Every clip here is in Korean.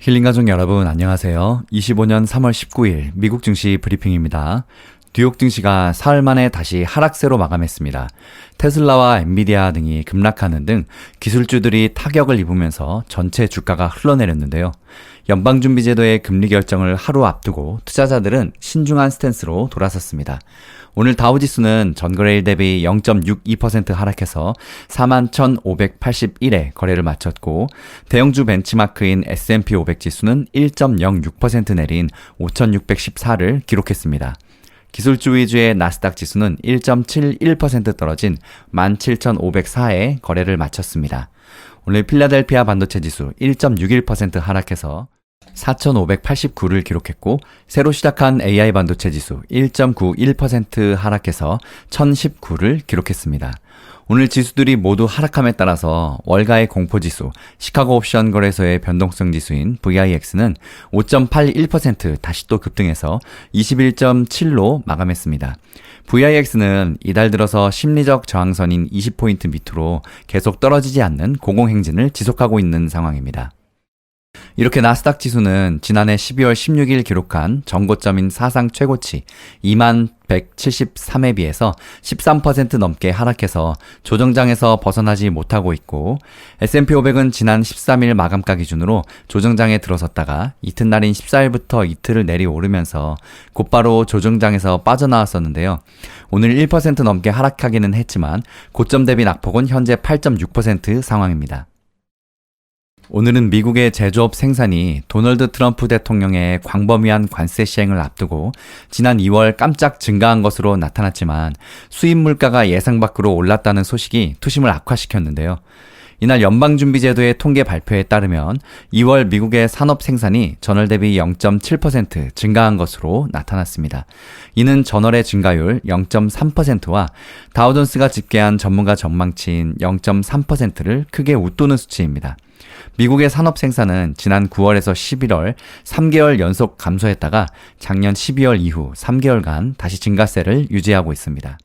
힐링가족 여러분 안녕하세요. 25년 3월 19일 미국 증시 브리핑입니다. 뉴욕 증시가 사흘 만에 다시 하락세로 마감했습니다. 테슬라와 엔비디아 등이 급락하는 등 기술주들이 타격을 입으면서 전체 주가가 흘러내렸는데요. 연방준비제도의 금리 결정을 하루 앞두고 투자자들은 신중한 스탠스로 돌아섰습니다. 오늘 다우지수는 전거래일 대비 0.62% 하락해서 41,581에 거래를 마쳤고, 대형주 벤치마크인 S&P 500 지수는 1.06% 내린 5,614를 기록했습니다. 기술주 위주의 나스닥 지수는 1.71% 떨어진 17,504에 거래를 마쳤습니다. 오늘 필라델피아 반도체 지수 1.61% 하락해서 4,589를 기록했고, 새로 시작한 AI 반도체 지수 1.91% 하락해서 1,019를 기록했습니다. 오늘 지수들이 모두 하락함에 따라서 월가의 공포지수, 시카고 옵션 거래소의 변동성 지수인 VIX는 5.81% 다시 또 급등해서 21.7로 마감했습니다. VIX는 이달 들어서 심리적 저항선인 20포인트 밑으로 계속 떨어지지 않는 고공행진을 지속하고 있는 상황입니다. 이렇게 나스닥 지수는 지난해 12월 16일 기록한 전고점인 사상 최고치 21,173에 비해서 13% 넘게 하락해서 조정장에서 벗어나지 못하고 있고, S&P 500은 지난 13일 마감가 기준으로 조정장에 들어섰다가 이튿날인 14일부터 이틀을 내리오르면서 곧바로 조정장에서 빠져나왔었는데요. 오늘 1% 넘게 하락하기는 했지만 고점 대비 낙폭은 현재 8.6% 상황입니다. 오늘은 미국의 제조업 생산이 도널드 트럼프 대통령의 광범위한 관세 시행을 앞두고 지난 2월 깜짝 증가한 것으로 나타났지만 수입 물가가 예상 밖으로 올랐다는 소식이 투심을 악화시켰는데요. 이날 연방준비제도의 통계 발표에 따르면 2월 미국의 산업 생산이 전월 대비 0.7% 증가한 것으로 나타났습니다. 이는 전월의 증가율 0.3%와 다우존스가 집계한 전문가 전망치인 0.3%를 크게 웃도는 수치입니다. 미국의 산업 생산은 지난 9월에서 11월 3개월 연속 감소했다가 작년 12월 이후 3개월간 다시 증가세를 유지하고 있습니다.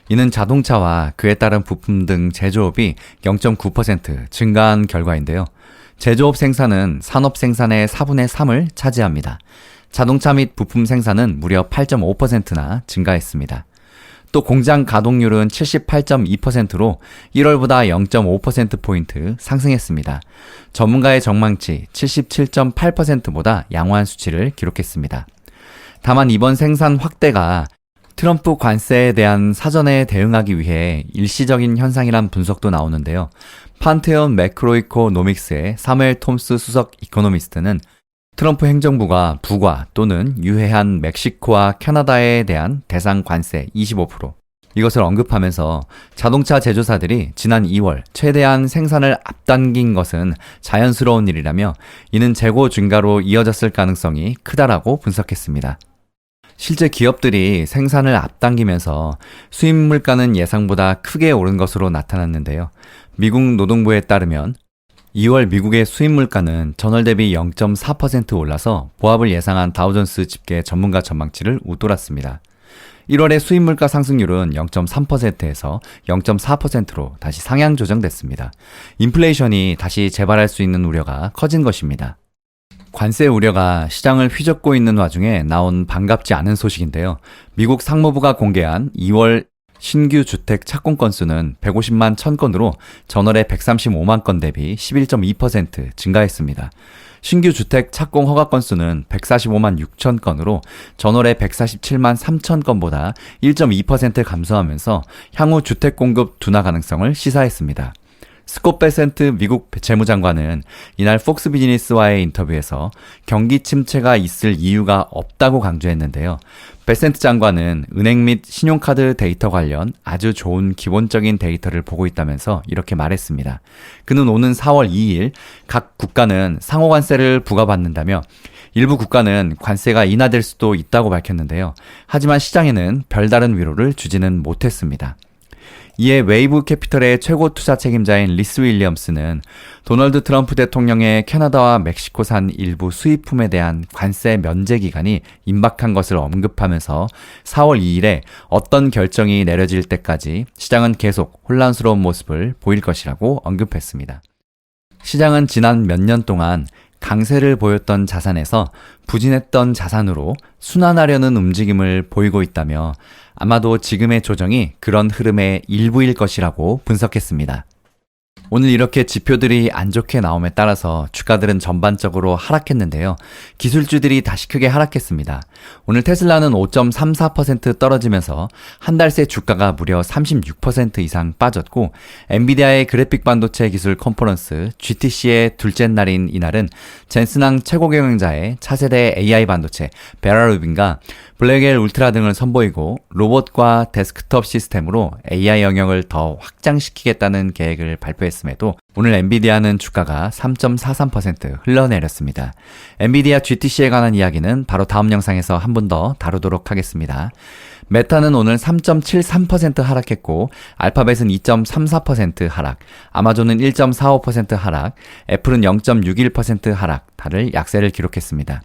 이는 자동차와 그에 따른 부품 등 제조업이 0.9% 증가한 결과인데요. 제조업 생산은 산업 생산의 4분의 3을 차지합니다. 자동차 및 부품 생산은 무려 8.5%나 증가했습니다. 또 공장 가동률은 78.2%로 1월보다 0.5%포인트 상승했습니다. 전문가의 전망치 77.8%보다 양호한 수치를 기록했습니다. 다만 이번 생산 확대가 트럼프 관세에 대한 사전에 대응하기 위해 일시적인 현상이란 분석도 나오는데요. 판테온 매크로이코노믹스의 사무엘 톰스 수석 이코노미스트는 트럼프 행정부가 부과 또는 유해한 멕시코와 캐나다에 대한 대상 관세 25%, 이것을 언급하면서 자동차 제조사들이 지난 2월 최대한 생산을 앞당긴 것은 자연스러운 일이라며 이는 재고 증가로 이어졌을 가능성이 크다라고 분석했습니다. 실제 기업들이 생산을 앞당기면서 수입 물가는 예상보다 크게 오른 것으로 나타났는데요. 미국 노동부에 따르면 2월 미국의 수입 물가는 전월 대비 0.4% 올라서 보합을 예상한 다우존스 집계 전문가 전망치를 웃돌았습니다. 1월의 수입 물가 상승률은 0.3%에서 0.4%로 다시 상향 조정됐습니다. 인플레이션이 다시 재발할 수 있는 우려가 커진 것입니다. 관세 우려가 시장을 휘젓고 있는 와중에 나온 반갑지 않은 소식인데요. 미국 상무부가 공개한 2월 신규 주택 착공 건수는 150만 1000건으로 전월의 135만 건 대비 11.2% 증가했습니다. 신규 주택 착공 허가 건수는 145만 6천 건으로 전월의 147만 3천 건보다 1.2% 감소하면서 향후 주택 공급 둔화 가능성을 시사했습니다. 스콧 베센트 미국 재무장관은 이날 폭스 비즈니스와의 인터뷰에서 경기 침체가 있을 이유가 없다고 강조했는데요. 베센트 장관은 은행 및 신용카드 데이터 관련 아주 좋은 기본적인 데이터를 보고 있다면서 이렇게 말했습니다. 그는 오는 4월 2일 각 국가는 상호관세를 부과받는다며 일부 국가는 관세가 인하될 수도 있다고 밝혔는데요. 하지만 시장에는 별다른 위로를 주지는 못했습니다. 이에 웨이브 캐피털의 최고 투자 책임자인 리스 윌리엄스는 도널드 트럼프 대통령의 캐나다와 멕시코산 일부 수입품에 대한 관세 면제 기간이 임박한 것을 언급하면서 4월 2일에 어떤 결정이 내려질 때까지 시장은 계속 혼란스러운 모습을 보일 것이라고 언급했습니다. 시장은 지난 몇 년 동안 강세를 보였던 자산에서 부진했던 자산으로 순환하려는 움직임을 보이고 있다며 아마도 지금의 조정이 그런 흐름의 일부일 것이라고 분석했습니다. 오늘 이렇게 지표들이 안 좋게 나옴에 따라서 주가들은 전반적으로 하락했는데요. 기술주들이 다시 크게 하락했습니다. 오늘 테슬라는 5.34% 떨어지면서 한 달 새 주가가 무려 36% 이상 빠졌고, 엔비디아의 그래픽 반도체 기술 컨퍼런스 GTC의 둘째 날인 이날은 젠슨항 최고 경영자의 차세대 AI 반도체 베라루빈과 블랙엘 울트라 등을 선보이고 로봇과 데스크톱 시스템으로 AI 영역을 더 확장시키겠다는 계획을 발표했음에도 오늘 엔비디아는 주가가 3.43% 흘러내렸습니다. 엔비디아 GTC에 관한 이야기는 바로 다음 영상에서 한 번 더 다루도록 하겠습니다. 메타는 오늘 3.73% 하락했고, 알파벳은 2.34% 하락, 아마존은 1.45% 하락, 애플은 0.61% 하락, 다들 약세를 기록했습니다.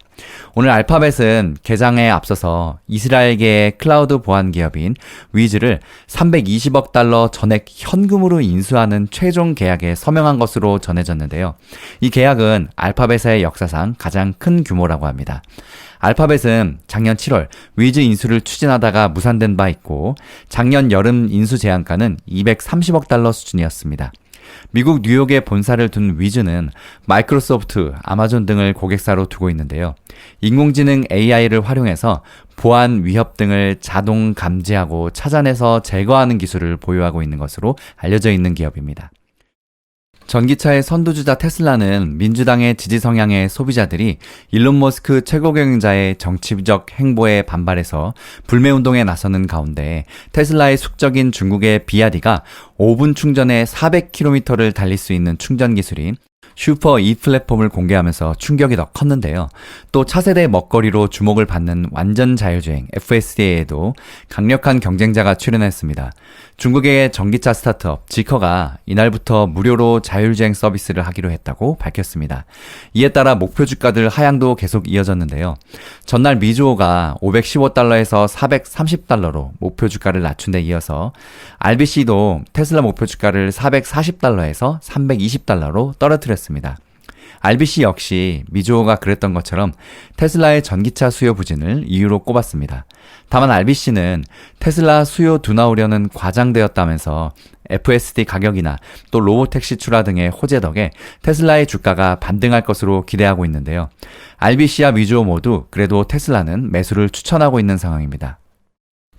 오늘 알파벳은 개장에 앞서서 이스라엘계의 클라우드 보안 기업인 위즈를 320억 달러 전액 현금으로 인수하는 최종 계약에 서명한 것으로 전해졌는데요. 이 계약은 알파벳의 역사상 가장 큰 규모라고 합니다. 알파벳은 작년 7월 위즈 인수를 추진하다가 무산된 바 있고, 작년 여름 인수 제안가는 230억 달러 수준이었습니다. 미국 뉴욕에 본사를 둔 위즈는 마이크로소프트, 아마존 등을 고객사로 두고 있는데요. 인공지능 AI를 활용해서 보안 위협 등을 자동 감지하고 찾아내서 제거하는 기술을 보유하고 있는 것으로 알려져 있는 기업입니다. 전기차의 선두주자 테슬라는 민주당의 지지 성향의 소비자들이 일론 머스크 최고 경영자의 정치적 행보에 반발해서 불매운동에 나서는 가운데 테슬라의 숙적인 중국의 비아디가 5분 충전에 400km를 달릴 수 있는 충전 기술인 슈퍼 E 플랫폼을 공개하면서 충격이 더 컸는데요. 또 차세대 먹거리로 주목을 받는 완전 자율주행 FSD에도 강력한 경쟁자가 출연했습니다. 중국의 전기차 스타트업 지커가 이날부터 무료로 자율주행 서비스를 하기로 했다고 밝혔습니다. 이에 따라 목표 주가들 하향도 계속 이어졌는데요. 전날 미주호가 515달러에서 430달러로 목표 주가를 낮춘 데 이어서 RBC도 테슬라 목표 주가를 440달러에서 320달러로 떨어뜨렸습니다. RBC 역시 미주호가 그랬던 것처럼 테슬라의 전기차 수요 부진을 이유로 꼽았습니다. 다만 RBC는 테슬라 수요 둔화 우려는 과장되었다면서 FSD 가격이나 또 로보택시 출하 등의 호재 덕에 테슬라의 주가가 반등할 것으로 기대하고 있는데요. RBC와 미주호 모두 그래도 테슬라는 매수를 추천하고 있는 상황입니다.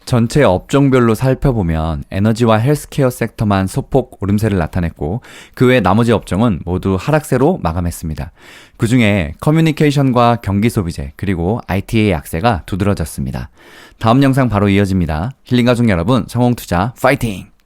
전체 업종별로 살펴보면 에너지와 헬스케어 섹터만 소폭 오름세를 나타냈고, 그 외 나머지 업종은 모두 하락세로 마감했습니다. 그 중에 커뮤니케이션과 경기소비재 그리고 IT의 약세가 두드러졌습니다. 다음 영상 바로 이어집니다. 힐링가족 여러분, 성공투자 파이팅!